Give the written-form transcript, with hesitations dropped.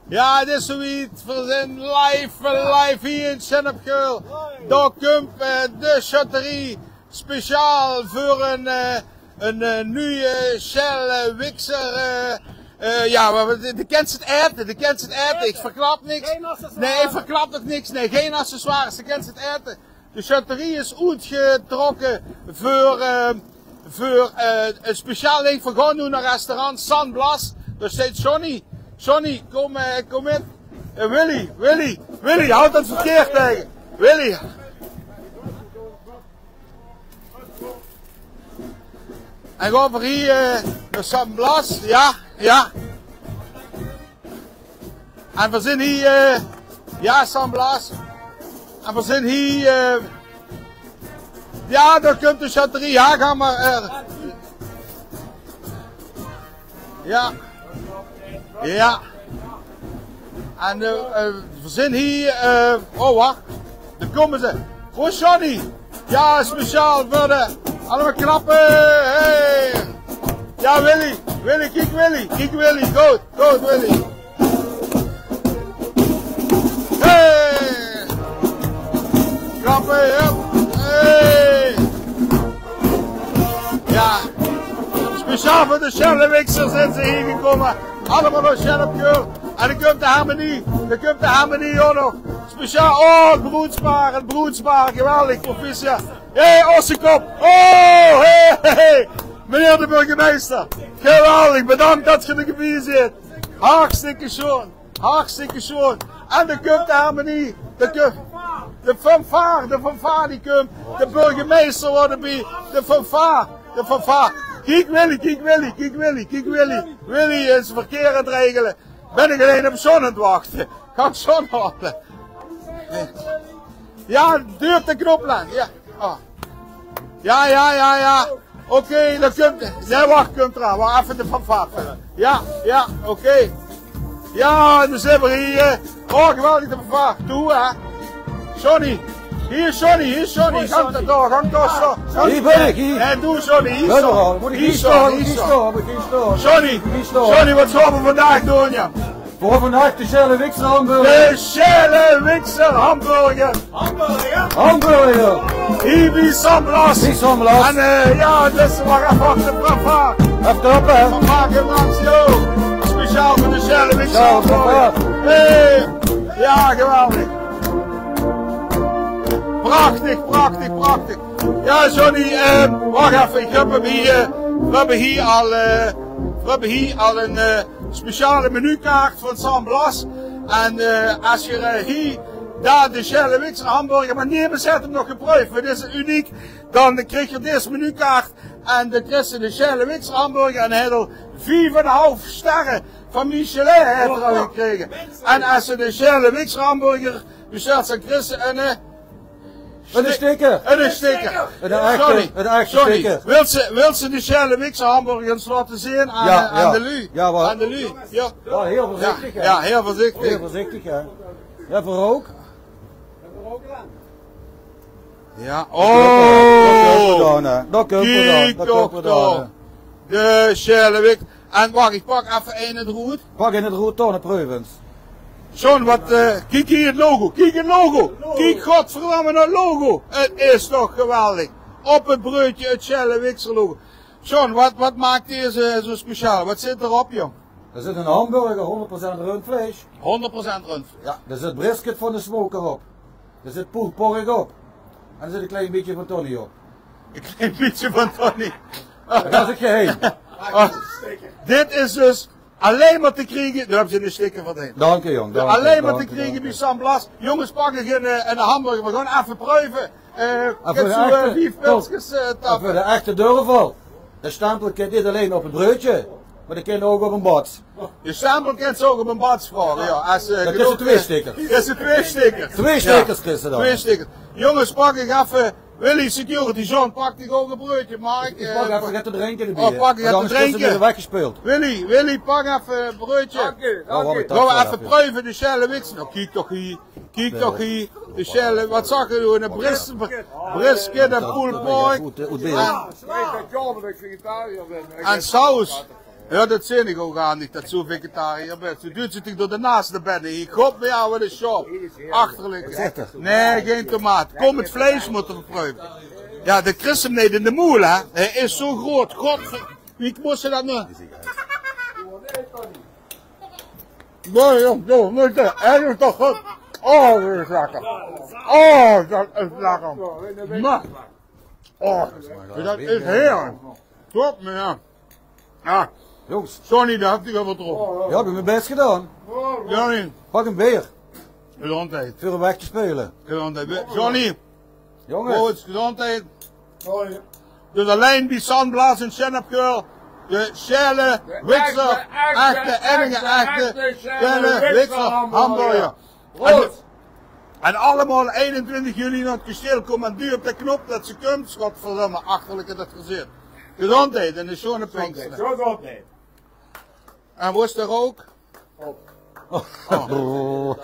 Ja, het is zoiets. We zijn live hier in Sennepgeul. Daar komt de Chaterie speciaal voor een nieuwe Shell Wixer. Ja, de kent het eten, ik verklap niks. Nee, ik verklap nog niks, nee, geen accessoires, de kent het eten. De Chaterie is uitgetrokken voor een speciaal ding. We gaan nu naar restaurant San Blas. Daar staat Johnny. Johnny, kom in. Willy, houd dat verkeerd tegen. Willy. En gaan we hier naar San Blas, ja. En we zijn hier, ja, San Blas. En we zijn hier, ja, daar komt de Chaterie, ja, ga maar. Ja. En we zijn hier, oh wacht, daar komen ze. Voor Johnny. Ja, speciaal voor de, allemaal klappen. Hey. Ja, Willy, kijk Willy, goed Willy. Hey. Klappen, hup. Hey. Ja, speciaal voor de Shell Wixer zijn ze hier gekomen. Allemaal naar Sennepgeul. En dan komt de harmonie ook nog. Speciaal, oh, het broedsparen, geweldig, proficiat. Hé, Ossekop, oh, hey, meneer de burgemeester. Geweldig, bedankt dat je er gebied zit. Hartstikke schoon. En dan komt de harmonie, de fanfare die komt. De burgemeester wordt erbij, de fanfare. Kijk Willy. Willy is verkeer aan het regelen. Ben ik alleen op zon aan het wachten. Ga ik zon halen. Ja, duurt de knop lang. Ja. Oh. Ja. Oké, dan komt. Nee, wacht, komt eraan. Wacht even de fanfare. Ja, oké. Ja, dan zijn we hier. Oh, geweldig de fanfare. Doe, hè. Johnny. Hier Johnny. Gang door zo. Hier ben ik, hier. En doe Johnny, hier staan. Johnny, wat gaan we vandaag doen, ja? Voor vandaag de Shell Wixer hamburger. De Shell Wixer hamburger. Hier bij San Blas. En ja, dus wacht even de fanfare. Even erop, hè. Fanfare in actie. Speciaal voor de Shell Wixer hamburger. Hey, ja, geweldig. Prachtig. Ja, Johnny, wacht even, we hebben hier al een speciale menukaart van San Blas. En als je hier daar de Shell Wixer hamburger, maar niemand zet hem nog geproefd, dit is uniek, dan krijg je deze menukaart en dan krijg je de Shell Wixer hamburger en hij heeft al 4,5 sterren van Michelin heeft er al gekregen. En als je de Shell Wixer hamburger bestelt, dan krijg je een sticker. Een sticker. Een echte sticker. Wil ze de Shell Wixer hamburgers laten zien aan de lui? Ja, wat? Aan de lui. Ja. Ja, heel voorzichtig. Ja, heel voorzichtig. Heel voorzichtig, ja. Ja, voor rook. Ja. Oh. Dat kunnen we dan. De Shell Wixer. En wacht, ik pak even in het roet. Pak in het roet toch, proevens. John, wat, kijk hier het logo. Kijk godverdamme naar het logo. Het is toch geweldig. Op het broodje het Shell Wixer logo. John, wat maakt deze zo speciaal? Wat zit erop, jong? Er zit een hamburger, 100% rundvlees. 100% rundvlees. Ja, er zit brisket van de smoker op. Er zit pork op. En er zit een klein beetje van Tony op. Een klein beetje van Tony. Daar ga ik je heen. Dit is dus alleen maar te krijgen, daar hebben ze een sticker van in. Dank je, jong. Alleen maar te krijgen bij San Blas. Jongens, pak ik een hamburger, we gaan even proeven. Voor de echte durvel. De stempel kent niet alleen op het broodje, maar dat kent ook op een bad. Je stempel kent ze ook op een bad vragen, ja. Dat is 2 stickers. Dat is 2 stickers. 2 stickers, Christen dan. 2 stickers. Jongens, pak ik even. Willy, security, John, pak ik ook een broodje, Mark. Ik pak even wat te drinken erbij. Oh, pak ik even te drinken. Weer weggespeeld. Willy, pak even een broodje. Dank u. Gaan we even proeven de Shell Wixer. Nou, kijk toch hier. De Shell, wat zag je doen? Een brisket, een pulled pork. Ja, En saus. Ja, dat zie ik ook aan niet, dat zo vegetariër bent. Zo duurt zich door de naaste benen. Hier, god bij jou in de shop. Achterlijk. Nee, geen tomaat. Kom, het vlees moeten we proeven. Ja, de christen in de moel, hè. Hij is zo groot. God, wie moest ze dat nou? Nee, joh, niet dat. Hij is toch goed. Oh, dat is lekker. Oh, dat is lekker. Maar, oh, dat is heerlijk. Top, meneer. Ja, Jongens, Johnny, daar heb ik wel wat erop. ja, heb ik mijn best gedaan. Johnny, Pak een beer. gezondheid. Veel weg te spelen. Gezondheid. Johnny, Jongens. goed, gezondheid. Dus alleen die Sandblaas en Sennepkeul, de Schelle, Witser, echte, Eddingen, echte, Schelle, Witser, Hamburger. En allemaal 21 juli naar het kasteel komen duur op de knop dat ze komt, schatverdamme, achterlijke dat gezicht. Gezondheid en de schone Pinksteren. Gezondheid. En was er ook? Oh.